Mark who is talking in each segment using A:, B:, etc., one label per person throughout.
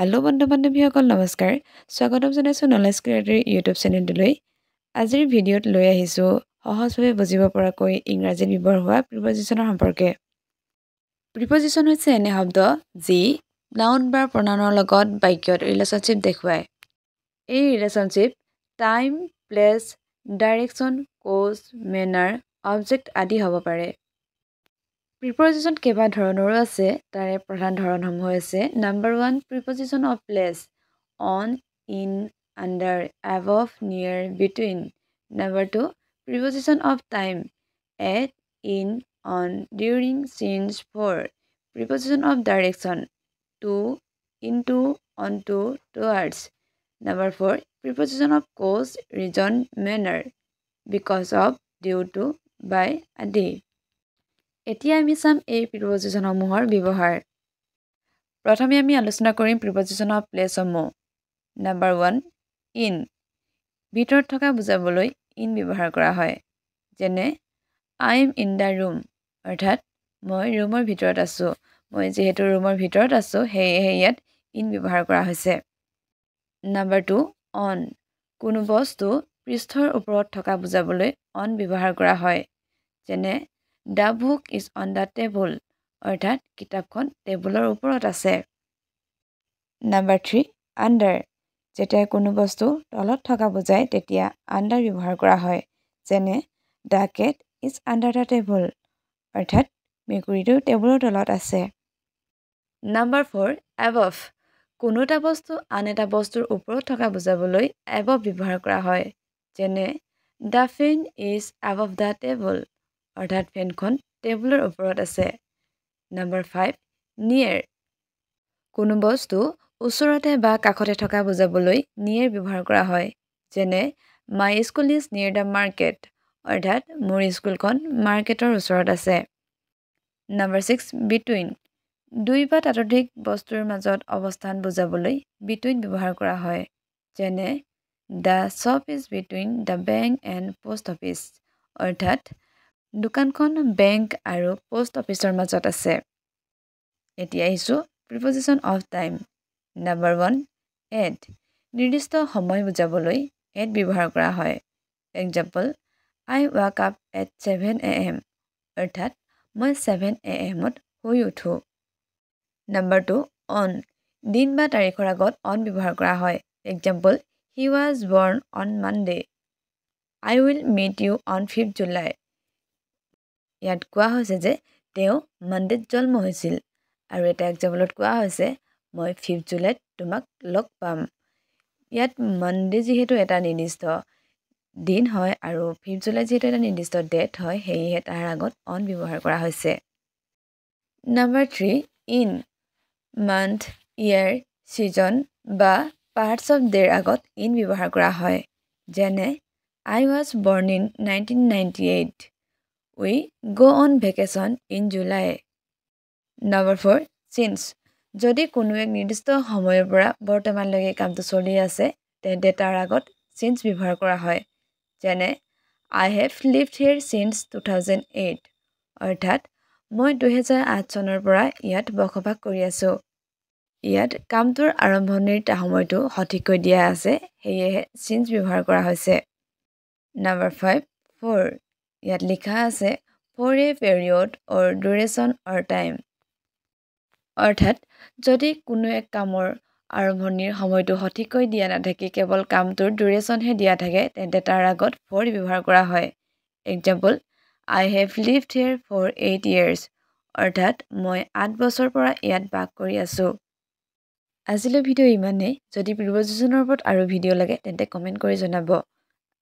A: Hello' বন্ধু-বান্ধৱীসকল নমস্কাৰ। স্বাগতম জনাইছোঁ নলেজ ক্ৰিয়েটৰ ইউটিউব চেনেলটোলৈ। আজিৰ ভিডিঅ'ত লৈ আহিছোঁ সহজভাৱে বুজিব পৰাকৈ ইংৰাজীত ব্যৱহাৰ হোৱা প্ৰিপজিশ্যনৰ সম্পৰ্কে। প্ৰিপজিশ্যন হৈছে এনে শব্দ যি নাউন বা প্ৰনাউনৰ লগত বাক্যত ৰিলেশ্যনশ্বিপ দেখুৱায়। এই relationship time, place, direction, cause, manner, object আদি হ'ব পাৰে। প্ৰিপজিশ্যন কেইবা ধৰণৰো আছে। তাৰে প্ৰধান ধৰণসমূহ হৈছে number 1 preposition of place on, in, under, above, near, between. Number 2 preposition of time at, in, on, during, since, for. Preposition of direction to, into, onto, towards. Number 4 preposition of cause, reason, manner, because of, due to, by আদি। এতিয়া আমি চাম এই প্ৰিপজিশ্যনসমূহৰ ব্যৱহাৰ। প্ৰথমে আমি আলোচনা কৰিম প্ৰিপজিশ্যন অফ প্লেচসমূহ। নাম্বাৰ 1 ইন, ভিতৰত থকা বুজাবলৈ ইন ব্যৱহাৰ কৰা হয়। যেনে I am in the room, অৰ্থাৎ মই ৰুমৰ ভিতৰত আছোঁ। মই যিহেতু ৰুমৰ ভিতৰত আছোঁ সেয়েহে ইয়াত ইন ব্যৱহাৰ কৰা হৈছে। নাম্বাৰ 2 অন, কোনো বস্তু পৃষ্ঠৰ ওপৰত থকা বুজাবলৈ অন ব্যৱহাৰ কৰা হয়। যেনে the book is on the table, অৰ্থাৎ কিতাপখন টেবুলৰ ওপৰত আছে। নাম্বাৰ 3 আণ্ডাৰ, যেতিয়া কোনো বস্তু তলত থকা বুজায় তেতিয়া আণ্ডাৰ ব্যৱহাৰ কৰা হয়। যেনে the cat is under the table, অৰ্থাৎ মেকুৰীটো টেবুলৰ তলত আছে। নাম্বাৰ 4 এবভ, কোনো এটা বস্তু আন এটা বস্তুৰ ওপৰত থকা বুজাবলৈ এবভ ব্যৱহাৰ কৰা হয়। যেনে the fan is above the table, অৰ্থাৎ ফেনখন টেবুলৰ ওপৰত আছে। নাম্বাৰ 5 নিয়েৰ, কোনো বস্তু ওচৰতে বা কাষতে থকা বুজাবলৈ নিয়েৰ ব্যৱহাৰ কৰা হয়। যেনে my school is near the market, অৰ্থাৎ মোৰ স্কুলখন মাৰ্কেটৰ ওচৰত আছে। নাম্বাৰ 6 বিটুইন, দুই বা ততোধিক বস্তুৰ মাজত অৱস্থান বুজাবলৈ বিটুইন ব্যৱহাৰ কৰা হয়। যেনে the shop is between the bank and post office, অৰ্থাৎ দোকানখন বেংক আৰু পোষ্ট অফিচৰ মাজত আছে। এতিয়া আহিছোঁ preposition of time. Number 1 at, নিৰ্দিষ্ট সময় বুজাবলৈ এট ব্যৱহাৰ কৰা হয়। Example I walk up at 7 AM, অৰ্থাৎ মই 7 AM শুই উঠোঁ। নাম্বাৰ 2 অন, দিন বা তাৰিখৰ আগত অন ব্যৱহাৰ কৰা হয়। Example he was born on Monday, I will meet you on 5th July। ইয়াত কোৱা হৈছে যে তেওঁ মানডেত জন্ম হৈছিল। আৰু এটা এক্সাম্পলত কোৱা হৈছে মই 5th Julyত তোমাক লগ পাম। ইয়াত মানডে যিহেতু এটা নিৰ্দিষ্ট দিন হয় আৰু 5th July যিহেতু এটা নিৰ্দিষ্ট ডেট হয় সেয়েহে তাৰ আগত অন ব্যৱহাৰ কৰা হৈছে। Number 3 in, month, year, season বা পাৰ্টছ অফ দেৰ আগত ইন ব্যৱহাৰ কৰা হয়। যেনে আই ৱাজ বৰ্ন ইন 1998, উই গ' on vacation in July. Number 4 signs, যদি কোনো এক নিৰ্দিষ্ট সময়ৰ পৰা বৰ্তমানলৈকে কামটো চলি আছে তেন্তে তাৰ আগত চিন্স ব্যৱহাৰ কৰা হয়। যেনে আই হেভ লিভড হিয়াৰ চিন্স 2008, অৰ্থাৎ মই 2008 চনৰ পৰা ইয়াত বসবাস কৰি আছোঁ। ইয়াত কামটোৰ আৰম্ভণিৰ সময়টো সঠিককৈ দিয়া আছে সেয়েহে চিন্স ব্যৱহাৰ কৰা হৈছে। নাম্বাৰ 5 ফৰ, ইয়াত লিখা আছে for a period or duration or time, অৰ্থাৎ যদি কোনো এক কামৰ আৰম্ভণিৰ সময়টো সঠিককৈ দিয়া নাথাকে কেৱল কামটোৰ ডিউৰেশ্যনহে দিয়া থাকে তেন্তে তাৰ আগত ফৰ ব্যৱহাৰ কৰা হয়। Example I have lived here for 8 years, অৰ্থাৎ মই 8 বছৰ পৰা ইয়াত বাস কৰি আছোঁ। আজিলৈ ভিডিঅ' ইমানেই। যদি প্ৰিপজিশ্যনৰ ওপৰত আৰু ভিডিঅ' লাগে তেন্তে কমেণ্ট কৰি জনাব।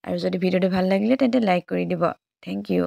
A: আৰু যদি ভিডিঅ'টো ভাল লাগিলে তেন্তে লাইক কৰি দিব। Thank U.